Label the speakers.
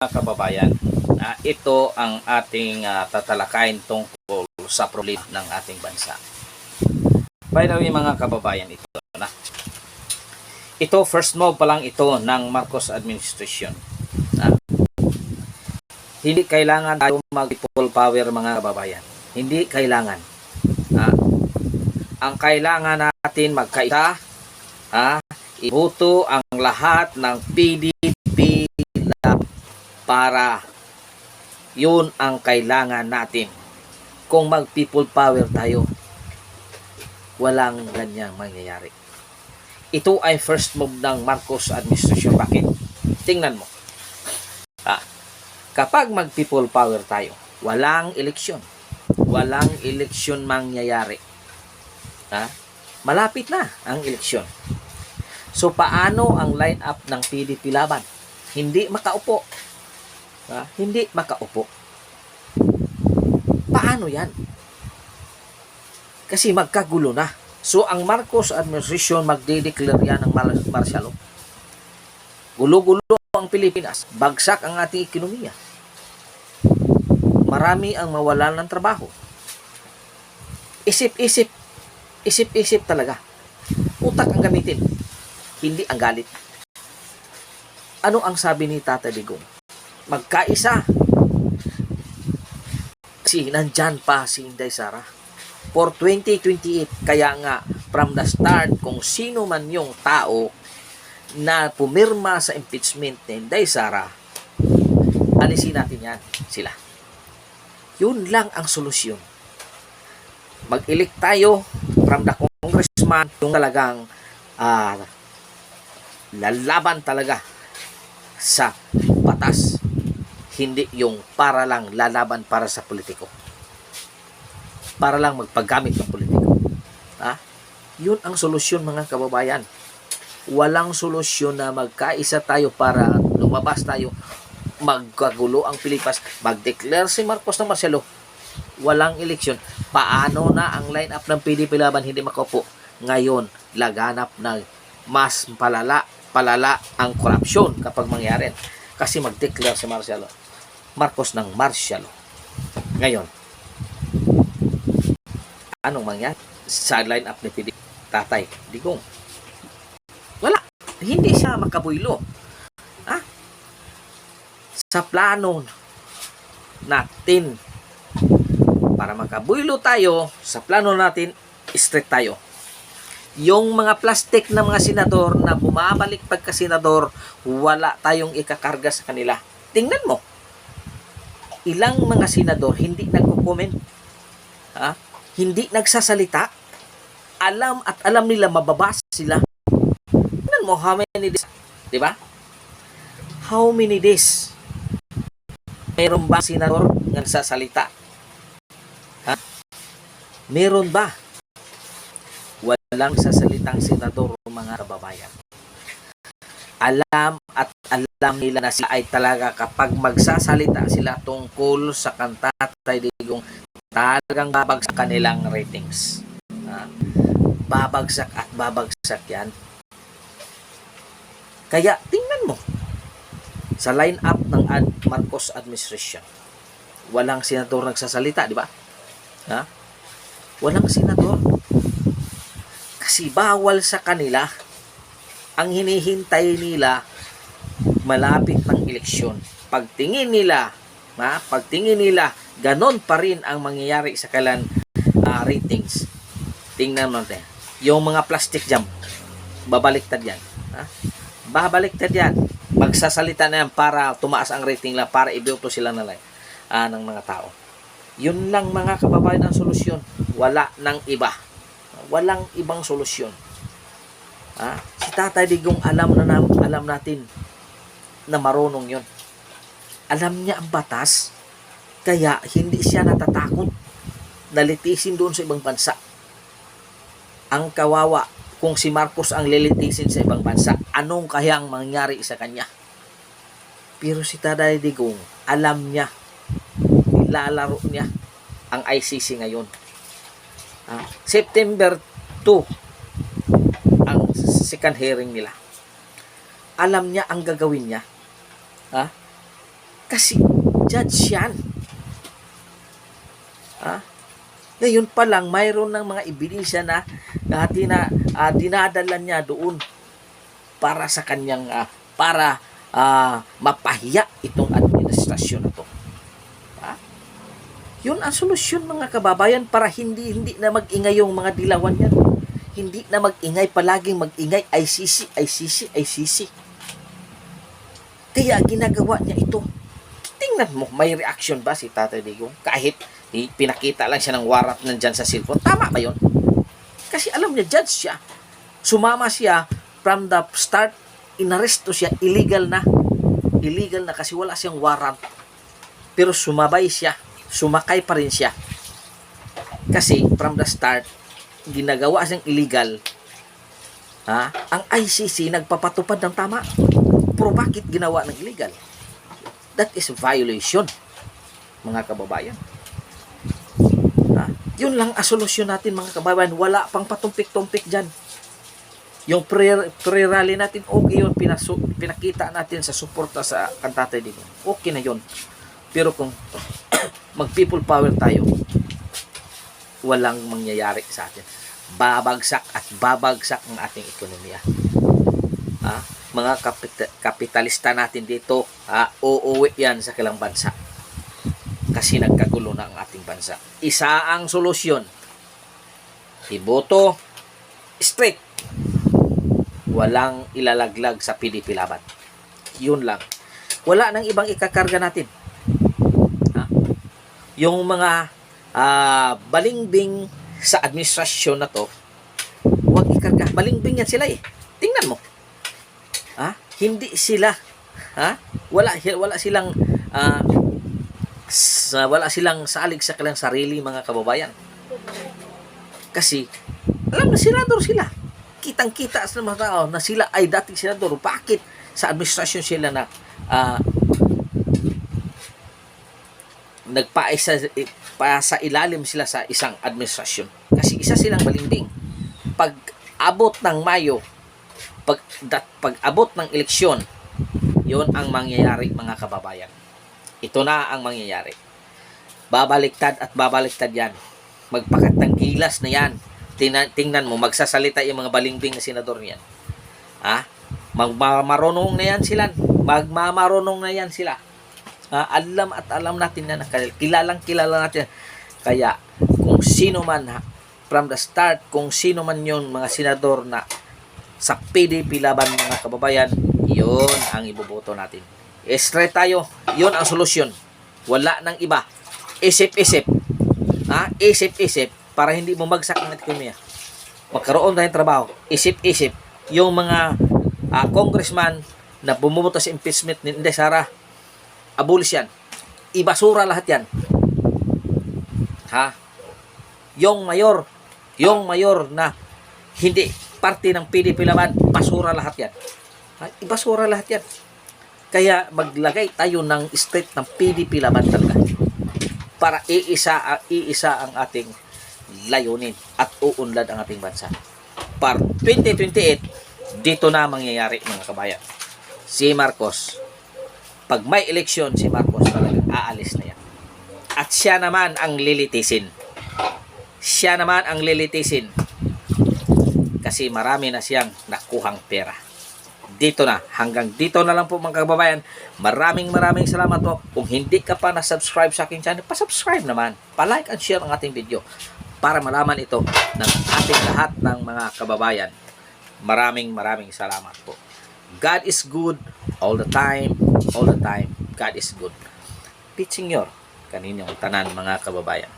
Speaker 1: kababayan, ito ang ating tatalakayin tungkol sa problema ng ating bansa. By the way mga kababayan, ito first move pa lang ito ng Marcos administration. Hindi kailangan tayo mag-people power mga kababayan. Hindi kailangan. Ang kailangan natin magkaisa, iboto ang lahat ng PDP para yun ang kailangan natin. Kung mag-people power tayo, walang ganyang mangyayari. Ito ay first move ng Marcos administration. Bakit? Tingnan mo. Kapag mag-people power tayo, walang eleksyon. Walang eleksyon mangyayari. Malapit na ang eleksyon. So, paano ang line-up ng PDP laban? Hindi makaupo. Hindi makaupo. Paano yan? Kasi magkagulo na. So, ang Marcos administration magde-declare yan ng martial law. Gulo-gulo ang Pilipinas. Bagsak ang ating ekonomiya. Marami ang mawalan ng trabaho. Isip-isip. Isip-isip talaga. Utak ang gamitin. Hindi ang galit. Ano ang sabi ni Tata Digong? Magkaisa. Kasi nandyan pa si Inday Sara. For 2028, kaya nga, from the start, kung sino man yung tao na pumirma sa impeachment ni Inday Sara, alisin natin yan, sila. Yun lang ang solusyon. Mag-elect tayo from the congressman, yung talagang lalaban talaga sa batas. Hindi yung para lang lalaban para sa politiko. Para lang magpagamit ng politiko. Yun ang solusyon mga kababayan. Walang solusyon na magkaisa tayo para lumabas tayo, magkagulo ang Pilipinas, mag-declare si Marcos ng martial law, walang eleksyon. Paano na ang line-up ng PDP laban hindi makaupo? Ngayon, laganap na mas palala ang korupsyon kapag mangyari. Kasi mag-declare si Marcos ng martial law. Ngayon, anong mangyari sa line-up ni PDP? Tatay Digong. Wala. Hindi siya makabuylo. Sa plano natin, para makabuylo tayo, sa plano natin, straight tayo. Yung mga plastic na mga senador na bumabalik pagka senador, wala tayong ikakarga sa kanila. Tingnan mo. Ilang mga senador hindi nagko-comment. Hindi nagsasalita. Alam at alam nila mababasa sila. Tingnan mo how many days, di ba? How many days meron ba senador na nagsasalita? Meron ba? Walang sasalitang senador mga kababayan. Alam at alam nila na sila ay talaga kapag magsasalita sila tungkol sa Tatay Digong, talagang babagsak kanilang ratings. Babagsak at babagsak yan. Kaya tingnan mo sa line-up ng Marcos administration, walang senador nagsasalita, di ba? Walang senador. Kasi bawal sa kanila. Ang hinihintay nila, malapit ng eleksyon. Pagtingin nila, ganon pa rin ang mangyayari sa kailan ratings. Tingnan natin. Yung mga plastic jam, babaliktad yan. Babaliktad yan. Magsasalita na yan para tumaas ang rating lang, para iboto sila na lang ng mga tao. Yun lang mga kababayan ang solusyon. Wala nang iba. Walang ibang solusyon. Si Tatay Digong alam natin na marunong yun. Alam niya ang batas, kaya hindi siya natatakot na litisin doon sa ibang bansa. Ang kawawa, kung si Marcos ang lilitisin sa ibang bansa, anong kaya ang mangyari sa kanya? Pero si Tatay Digong, alam niya, nilalaro niya ang ICC ngayon. September 2 ang second hearing nila. Alam niya ang gagawin niya. Kasi judge yan. Ngayon pa lang, mayroon ng mga ebidensya na dinadala niya doon para sa kanyang para mapahiya itong administrasyon na to. Yun ang solusyon, mga kababayan, para hindi na mag-ingay yung mga dilawan yan. Hindi na mag-ingay, palaging mag-ingay, ICC. Kaya ginagawa niya ito. Tingnan mo, may reaction ba si Tatay Digong? Kahit pinakita lang siya ng warrant nandyan sa cellphone. Tama ba yun? Kasi alam niya, judge siya. Sumama siya from the start, inaresto siya, illegal na kasi wala siyang warrant. Pero sumabay siya, sumakay pa rin siya. Kasi from the start, ginagawa siyang illegal. Ang ICC nagpapatupad ng tama. Pero bakit ginawa ng illegal? That is violation, mga kababayan. Yun lang ang solusyon natin, mga kababayan. Wala pang patumpik-tumpik dyan. Yung pre-rally natin, okay yun. Pinakita natin sa suporta sa Tatay Digong. Okay na yun. Pero kung mag-people power tayo, walang mangyayari sa atin. Babagsak at babagsak ang ating ekonomiya. Mga kapitalista natin dito, uuwi yan sa kilang bansa. Kasi nagkagulo na ang ating bansa. Isa ang solusyon. Iboto strict. Walang ilalaglag sa PDP Laban. Yun lang. Wala nang ibang ikakarga natin. Yung mga balingbing sa administrasyon na to, huwag ikarga. Balingbing yan sila eh. Tingnan mo. Hindi sila, wala silang salig sa kanilang sarili, mga kababayan. Kasi alam na senador sila. Kitang-kita sa mga tao na sila ay dating senador. Bakit sa administrasyon sila na sa ilalim sila sa isang administrasyon? Kasi isa silang balingbing. Pag abot ng Mayo, pag abot ng eleksyon, yun ang mangyayari, mga kababayan. Ito na ang mangyayari. Babaliktad at babaliktad yan. Magpakat ng gilas na yan. Tingnan mo, magsasalita yung mga balingbing na senador niyan. Magmamarunong na yan sila. Alam natin na kilalang natin. Kaya kung sino man from the start, kung sino man yun mga senador na sa PDP Laban, mga kababayan, yun ang iboboto natin. Straight tayo. Yun ang solusyon. Wala nang iba. Isip-isip. Isip-isip para hindi bumagsak ang ekonomiya. Magkaroon tayong trabaho. Isip-isip. Yung mga congressman na bumuboto sa impeachment ni Inday Sara, abolish yan. Ibasura lahat yan. Yung mayor na hindi parte ng PDP Laban, basura lahat yan. Ibasura lahat yan. Kaya maglagay tayo ng state ng PDP Laban talaga. Para iisa ang ating layunin at uunlad ang ating bansa. Para 2028, dito na mangyayari, mga kabayan. Si Marcos, pag may eleksyon, si Marcos talagang aalis na yan. At siya naman ang lilitisin. Kasi marami na siyang nakuhang pera. Dito na. Hanggang dito na lang po, mga kababayan. Maraming salamat po. Kung hindi ka pa na-subscribe sa aking channel, pa-subscribe naman. Pa-like and share ang ating video para malaman ito ng ating lahat ng mga kababayan. Maraming salamat po. God is good all the time. God is good. Pitching your kaninyong tanan, mga kababayan.